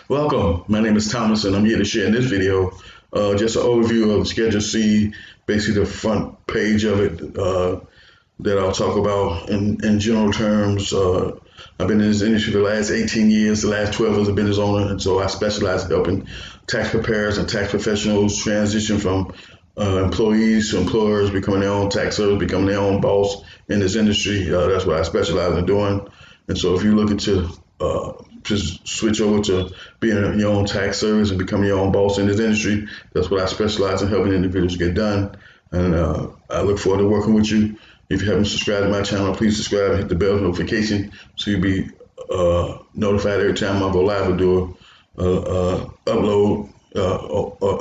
Welcome. My name is Thomas, and I'm here to share in this video just an overview of Schedule C, basically the front page of it that I'll talk about in general terms. I've been in this industry for the last 18 years. The last 12 as a business owner, and so I specialize in helping tax preparers and tax professionals transition from employees to employers, becoming their own tax service, becoming their own boss in this industry. That's what I specialize in doing. And so if you're looking to just switch over to being your own tax service and becoming your own boss in this industry, that's what I specialize in, helping individuals get done. And I look forward to working with you. If you haven't subscribed to my channel, please subscribe and hit the bell notification so you'll be notified every time I go live or do a upload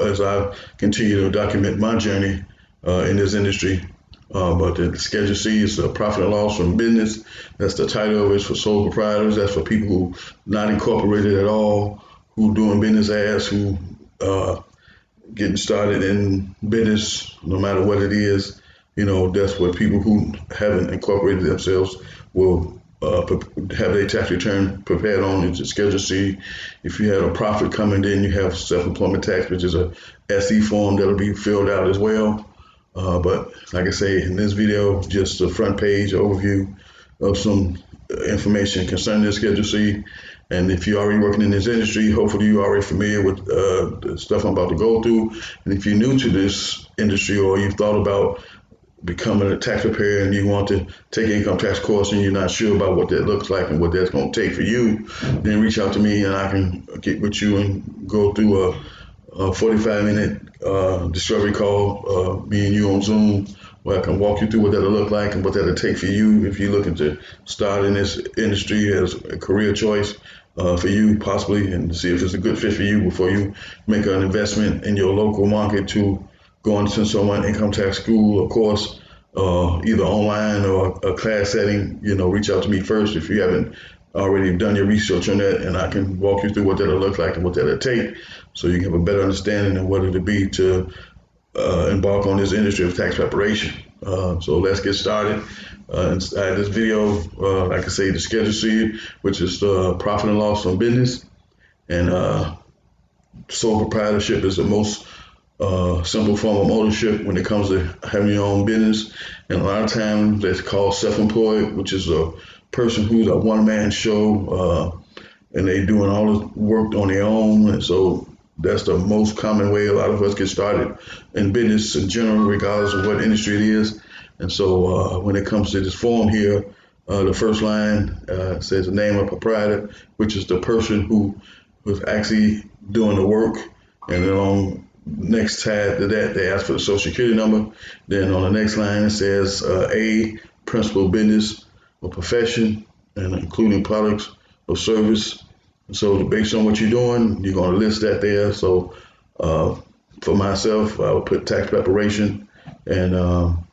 as I continue to document my journey in this industry. But the Schedule C is a profit and loss from business. That's the title of it. It's for sole proprietors. That's for people who not incorporated at all, who doing business as, who getting started in business, no matter what it is. That's what people who haven't incorporated themselves will have their tax return prepared on. It's a Schedule C. If you had a profit coming in, you have self-employment tax, which is a SE form that'll be filled out as well. But like I say, in this video, just a front page overview of some information concerning the Schedule C. And if you're already working in this industry, hopefully you're already familiar with the stuff I'm about to go through. And if you're new to this industry, or you've thought about becoming a tax preparer and you want to take an income tax course and you're not sure about what that looks like and what that's going to take for you, then reach out to me and I can get with you and go through a 45-minute discovery call, me and you on Zoom, where I can walk you through what that'll look like and what that'll take for you if you're looking to start in this industry as a career choice for you possibly, and see if it's a good fit for you before you make an investment in your local market to go into someone income tax school or course, either online or a class setting. Reach out to me first if you haven't already done your research on that, and I can walk you through what that'll look like and what that'll take, so you can have a better understanding of what it'll be to embark on this industry of tax preparation. So let's get started. Inside this video, like I say, the Schedule C, which is profit and loss from business, and sole proprietorship is the most simple form of ownership when it comes to having your own business. And a lot of times that's called self-employed, which is a person who's a one-man show, and they doing all the work on their own. And so that's the most common way a lot of us get started in business in general, regardless of what industry it is. And so when it comes to this form here, the first line says the name of proprietor, which is the person who was actually doing the work. And then on next tab to that, they ask for the social security number. Then on the next line, it says A, principal business or profession, and including products or service. So based on what you're doing, you're going to list that there. So for myself, I would put tax preparation. And on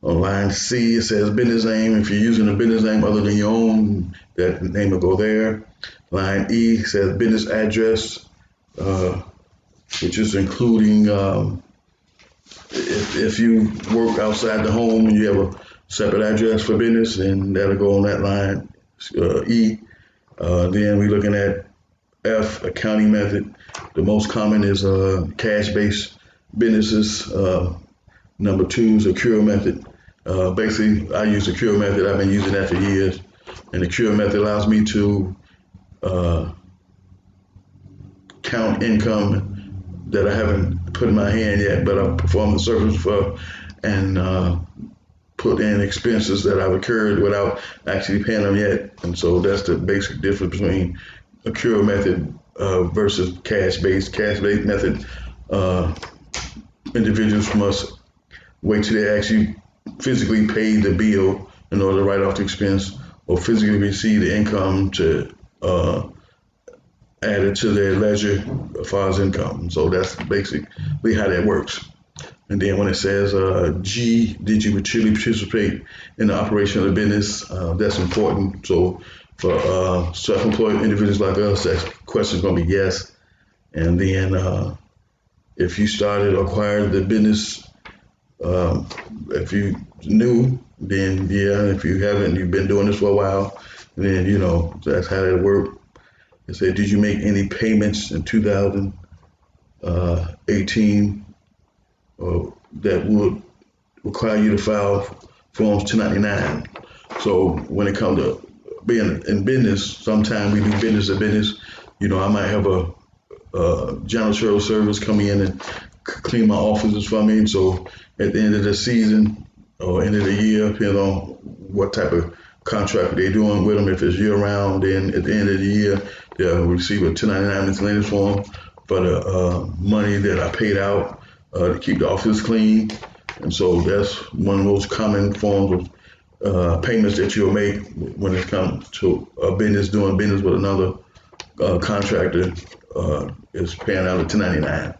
line C, it says business name. If you're using a business name other than your own, that name will go there. Line E says business address, which is including if you work outside the home and you have a separate address for business, then that'll go on that line, E. Then we're looking at F, accounting method. The most common is cash-based businesses. Number 2 is a cure method. Basically, I use the cure method. I've been using that for years. And the cure method allows me to count income that I haven't put in my hand yet, but I've performed the service for, and put in expenses that I've incurred without actually paying them yet. And so that's the basic difference between a cure method versus cash-based. Cash-based method, individuals must wait till they actually physically pay the bill in order to write off the expense, or physically receive the income to add it to their ledger as far as income. So that's basically how that works. And then when it says G, did you truly participate in the operation of the business? That's important. So for self-employed individuals like us, that question is going to be yes. And then if you started or acquired the business, if you new, then yeah. If you haven't, you've been doing this for a while, then that's how that works. It said, did you make any payments in 2018 that would require you to file Forms 299? So when it comes to being in business, sometimes we do business to business. I might have a janitorial service come in and clean my offices for me. So at the end of the season or end of the year, depending on what type of contract they're doing with them, if it's year round, then at the end of the year, they'll receive a 1099 miscellaneous form for the money that I paid out to keep the office clean. And so that's one of the most common forms of payments that you'll make when it comes to a business doing business with another contractor is paying out a 1099.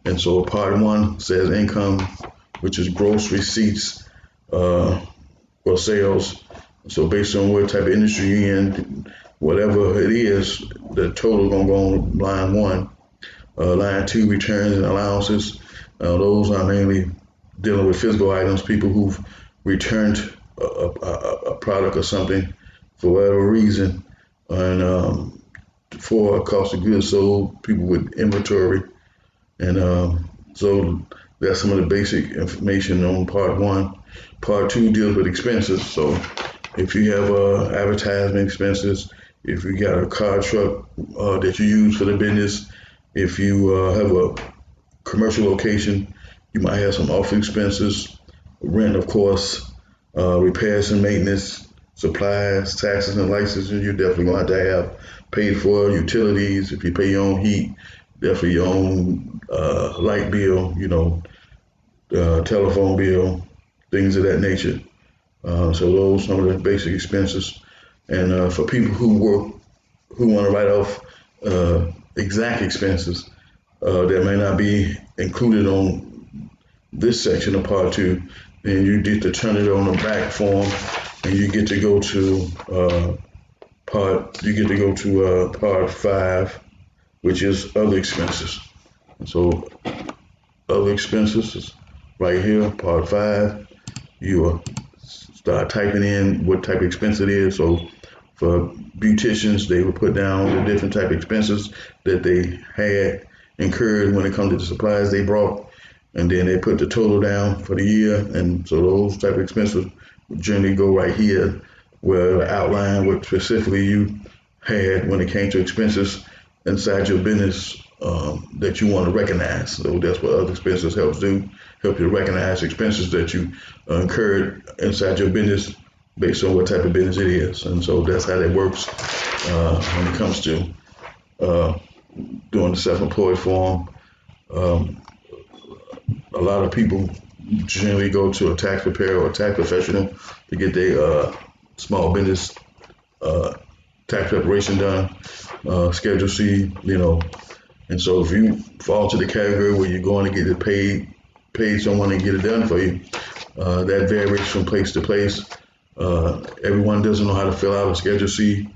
And so part one says income, which is gross receipts or sales. So based on what type of industry you're in, whatever it is, the total gonna go on line one. Line two, returns and allowances. Those are mainly dealing with physical items, people who've returned a product or something for whatever reason, and for cost of goods sold, people with inventory. And so that's some of the basic information on part one. Part two deals with expenses. So if you have advertisement expenses, if you got a car truck that you use for the business, if you have a commercial location, you might have some office expenses, rent, of course, repairs and maintenance, supplies, taxes and licenses. You're definitely going to have paid for. Utilities, if you pay your own heat, definitely your own light bill, telephone bill, things of that nature. So those are some of the basic expenses. And for people who want to write off exact expenses that may not be included on this section of part two, then you get to turn it on the back form, and you get to go to part five, which is other expenses. And so other expenses is right here, part five. You will start typing in what type of expense it is. So for beauticians, they would put down the different type of expenses that they had incurred when it comes to the supplies they brought, and then they put the total down for the year. And so those type of expenses would generally go right here, where outline what specifically you had when it came to expenses inside your business that you want to recognize. So that's what other expenses help you to recognize expenses that you incurred inside your business based on what type of business it is. And so that's how that works when it comes to doing the self-employed form. A lot of people generally go to a tax preparer or a tax professional to get their small business tax preparation done, Schedule C, And so if you fall to the category where you're going to get it pay someone to get it done for you, that varies from place to place. Everyone doesn't know how to fill out a Schedule C,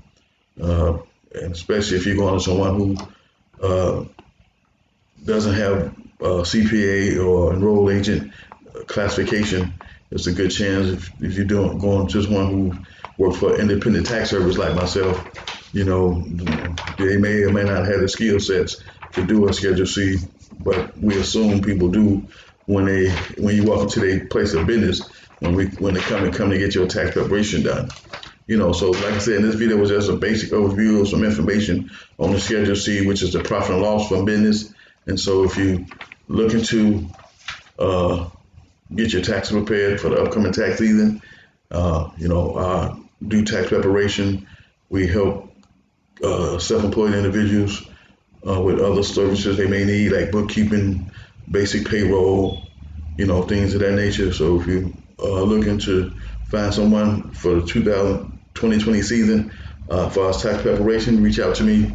and especially if you're going to someone who doesn't have CPA or enrolled agent classification. It's a good chance if you're going just one who works for independent tax service like myself, they may or may not have the skill sets to do a Schedule C, but we assume people do when you walk into their place of business, when they come to get your tax preparation done. So like I said, this video was just a basic overview of some information on the Schedule C, which is the profit and loss from business. And so if you looking to get your taxes prepared for the upcoming tax season, do tax preparation. We help self-employed individuals with other services they may need, like bookkeeping, basic payroll, things of that nature. So if you are looking to find someone for the 2020 season for our tax preparation, reach out to me,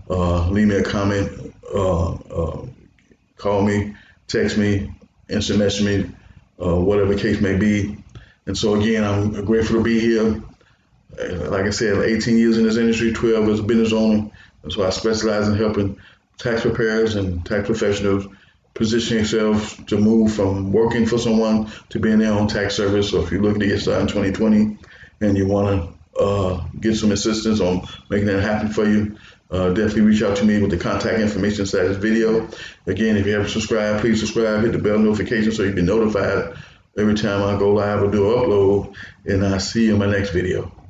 leave me a comment, call me, text me, instant message me, whatever the case may be. And so again, I'm grateful to be here. Like I said, 18 years in this industry, 12 as a business owner. And so I specialize in helping tax preparers and tax professionals position yourself to move from working for someone to being their own tax service. So if you're looking to get started in 2020 and you want to get some assistance on making that happen for you, definitely reach out to me with the contact information inside this video. Again, if you haven't subscribed, please subscribe, hit the bell notification so you can be notified every time I go live or do an upload. And I'll see you in my next video.